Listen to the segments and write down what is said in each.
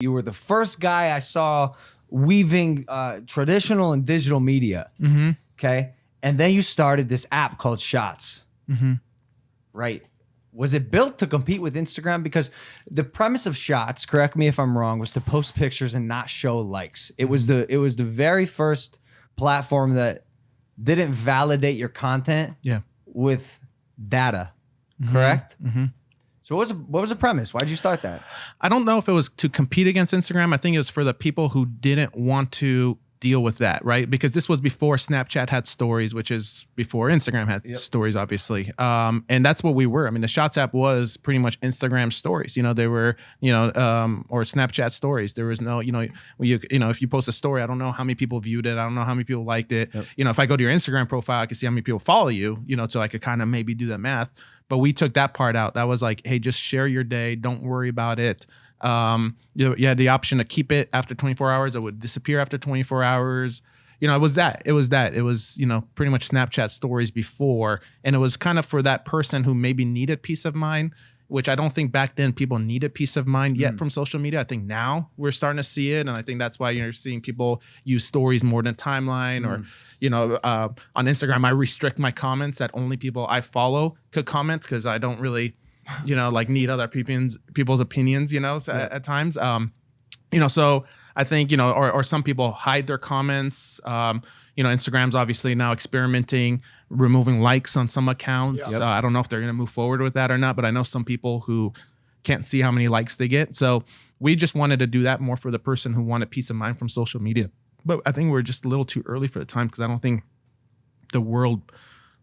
You were the first guy I saw weaving traditional and digital media. Mm-hmm. Okay. And then you started this app called Shots. Mm-hmm. Right. Was it built to compete with Instagram? Because the premise of Shots, correct me if I'm wrong, was to post pictures and not show likes. It was the very first platform that didn't validate your content with data. Correct? Mm-hmm. So what was the premise? Why'd you start that? I don't know if it was to compete against Instagram. I think it was for the people who didn't want to deal with that, right? Because this was before Snapchat had stories, which is before Instagram had stories, obviously. And that's what we were. I mean, the Shots app was pretty much Instagram stories. They were, or Snapchat stories. There was no, if you post a story, I don't know how many people viewed it. I don't know how many people liked it. Yep. If I go to your Instagram profile, I can see how many people follow you, so I could kind of maybe do that math. But we took that part out. That was like, hey, just share your day. Don't worry about it. You had the option to keep it after 24 hours. It would disappear after 24 hours. It was that. It was pretty much Snapchat stories before. And it was kind of for that person who maybe needed peace of mind, which I don't think back then people needed peace of mind yet from social media. I think now we're starting to see it. And I think that's why you're seeing people use stories more than timeline or, on Instagram, I restrict my comments that only people I follow could comment because I don't really, need other people's opinions, at times. So I think, or some people hide their comments. Instagram's obviously now experimenting, removing likes on some accounts. Yep. I don't know if they're going to move forward with that or not, but I know some people who can't see how many likes they get. So we just wanted to do that more for the person who wanted peace of mind from social media. But I think we're just a little too early for the time because I don't think the world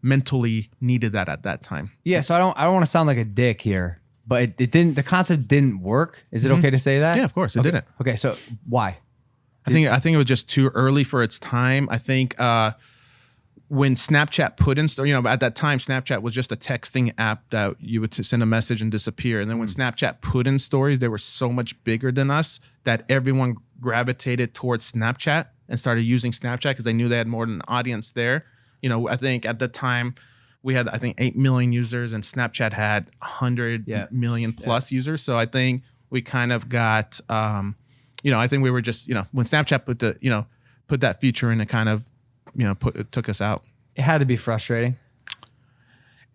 mentally needed that at that time. Yeah, so I don't want to sound like a dick here, but it didn't. The concept didn't work. Is it okay to say that? Yeah, of course it didn't. Okay, so why? I think it was just too early for its time. I think when Snapchat put in, at that time, Snapchat was just a texting app that you would send a message and disappear. And then when Snapchat put in stories, they were so much bigger than us that everyone gravitated towards Snapchat and started using Snapchat because they knew they had more than an audience there. I think at the time we had, 8 million users and Snapchat had 100 million plus users. So I think we kind of got, I think we were just, when Snapchat put that feature in, it kind of, it took us out. It had to be frustrating.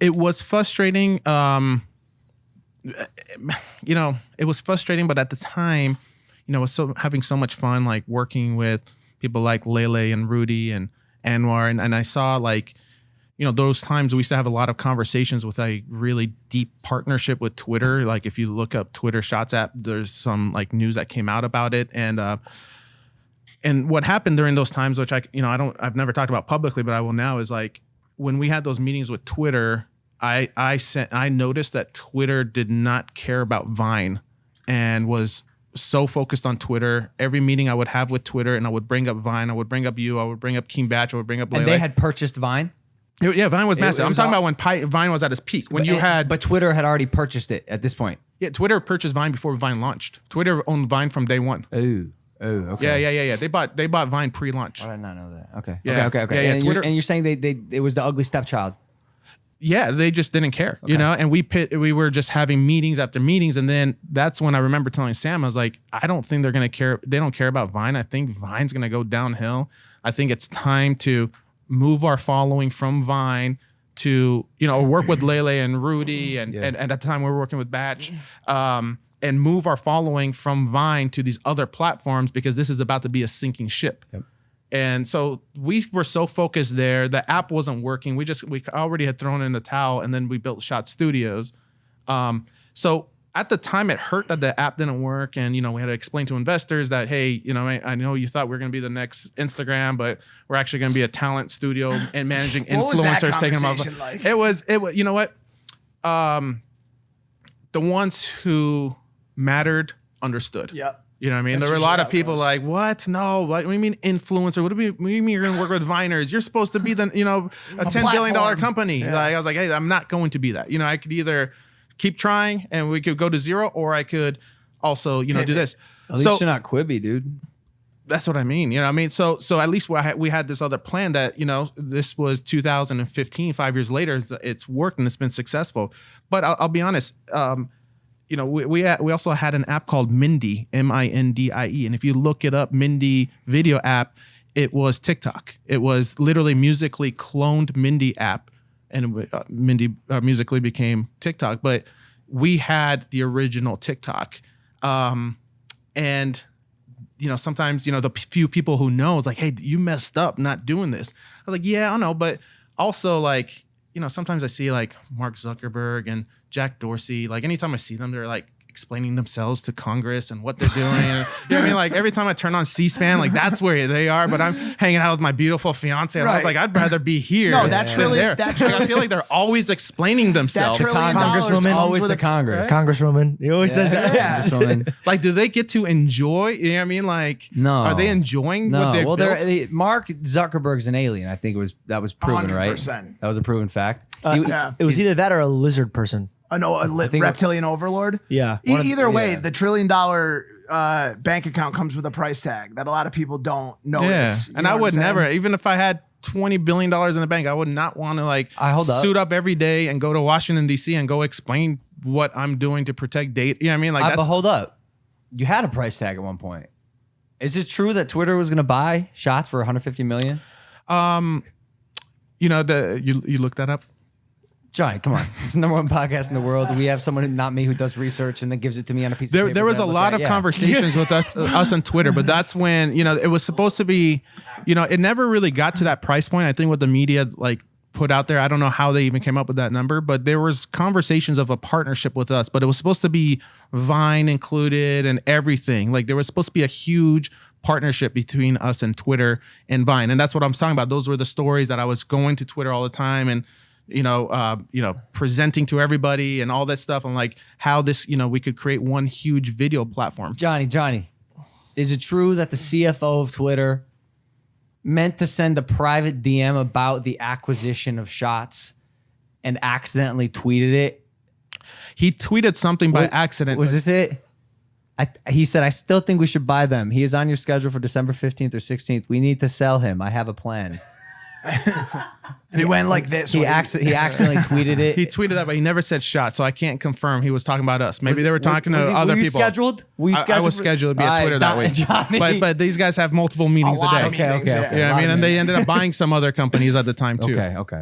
It was frustrating. It was frustrating, but at the time, was having so much fun, like working with people like Lele and Rudy and Anwar. And I saw those times we used to have a lot of conversations with a really deep partnership with Twitter. Like if you look up Twitter Shots app, there's some news that came out about it. And what happened during those times, which I've never talked about publicly, but I will now, is when we had those meetings with Twitter, I noticed that Twitter did not care about Vine and was so focused on Twitter. Every meeting I would have with Twitter, and I would bring up Vine, I would bring up you, I would bring up Keem Batch, I would bring up Lele. And they had purchased Vine? Yeah, Vine was massive. I'm talking about when Vine was at its peak. But Twitter had already purchased it at this point. Yeah, Twitter purchased Vine before Vine launched. Twitter owned Vine from day one. Oh, okay. Yeah. They bought Vine pre-launch. I did not know that. Okay. Yeah. Okay. Yeah, and, Twitter, you're saying it was the ugly stepchild. Yeah, they just didn't care, and we were just having meetings after meetings. And then that's when I remember telling Sam, I was like, I don't think they're going to care. They don't care about Vine. I think Vine's going to go downhill. I think it's time to move our following from Vine to, work with Lele and Rudy. And at the time we were working with Batch, and move our following from Vine to these other platforms because this is about to be a sinking ship. Yep. And so we were so focused there. The app wasn't working. We already had thrown in the towel, and then we built Shot Studios. So at the time, it hurt that the app didn't work, and we had to explain to investors that, hey, I know you thought we were going to be the next Instagram, but we're actually going to be a talent studio and managing influencers. What was that taking them conversation off. like? It was. You know what? The ones who mattered understood. Yep. You know what I mean? That's there were a lot of usually how it people goes. like, what? No, what do you mean influencer? What do you mean you're going to work with Viners? You're supposed to be the, a $10 billion platform. company. Yeah. I was like, hey, I'm not going to be that. I could either keep trying and we could go to zero, or I could also, do this. At least you're not Quibi, dude. That's what I mean. So at least we had this other plan that, this was 2015, 5 years later, it's worked and it's been successful. But I'll be honest, we also had an app called Mindie, Mindie, and if you look it up, Mindie video app, it was TikTok. It was literally musically cloned Mindie app, and Mindie musically became TikTok. But we had the original TikTok, and sometimes the few people who know, it's like, hey, you messed up not doing this. I was like, yeah, I know, but also like sometimes I see like Mark Zuckerberg and Jack Dorsey, like anytime I see them, they're like explaining themselves to Congress and what they're doing. And, you know what I mean? Like every time I turn on C-SPAN, like that's where they are, but I'm hanging out with my beautiful fiance. And I was like, I'd rather be here No, than there. Like, I feel like they're always explaining themselves. That $1 trillion Congresswoman, always comes the with Congress. Congresswoman. He always says that. Yeah. Congresswoman. Like, do they get to enjoy? You know what I mean? Like, No. are they enjoying No, what they're well, Mark Zuckerberg's an alien. I think that was proven, right? 100%. That was a proven fact. Yeah. It was either that or a lizard person. think Reptilian overlord. Yeah. Either way, yeah. the $1 trillion bank account comes with a price tag that a lot of people don't notice. Yeah, and I would never, even if I had $20 billion in the bank, I would not want to like suit up every day and go to Washington D.C. and go explain what I'm doing to protect data. You know what I mean? Like, But hold up, you had a price tag at one point. Is it true that Twitter was going to buy shots for 150 million? you looked that up. Johnny, come on. This is the #1 podcast in the world. We have someone, not me, who does research and then gives it to me on a piece of paper. There was that I a look lot at. of conversations with us on Twitter, but that's when, it was supposed to be, it never really got to that price point. I think what the media like put out there, I don't know how they even came up with that number, but there was conversations of a partnership with us, but it was supposed to be Vine included and everything. Like there was supposed to be a huge partnership between us and Twitter and Vine. And that's what I'm talking about. Those were the stories that I was going to Twitter all the time and presenting to everybody and all that stuff. And like how this, we could create one huge video platform. Johnny, is it true that the CFO of Twitter meant to send a private DM about the acquisition of shots and accidentally tweeted it? He tweeted something by accident. Was this it? He said, I still think we should buy them. He is on your schedule for December 15th or 16th. We need to sell him. I have a plan. He went like this. He accidentally tweeted it. He tweeted that, but he never said shot, so I can't confirm he was talking about us. Maybe they were talking to other people. Scheduled? Were you scheduled? I was scheduled to be at Twitter that week. Johnny. But these guys have multiple meetings a day. Okay. You know what I mean? And they ended up buying some other companies at the time too. Okay.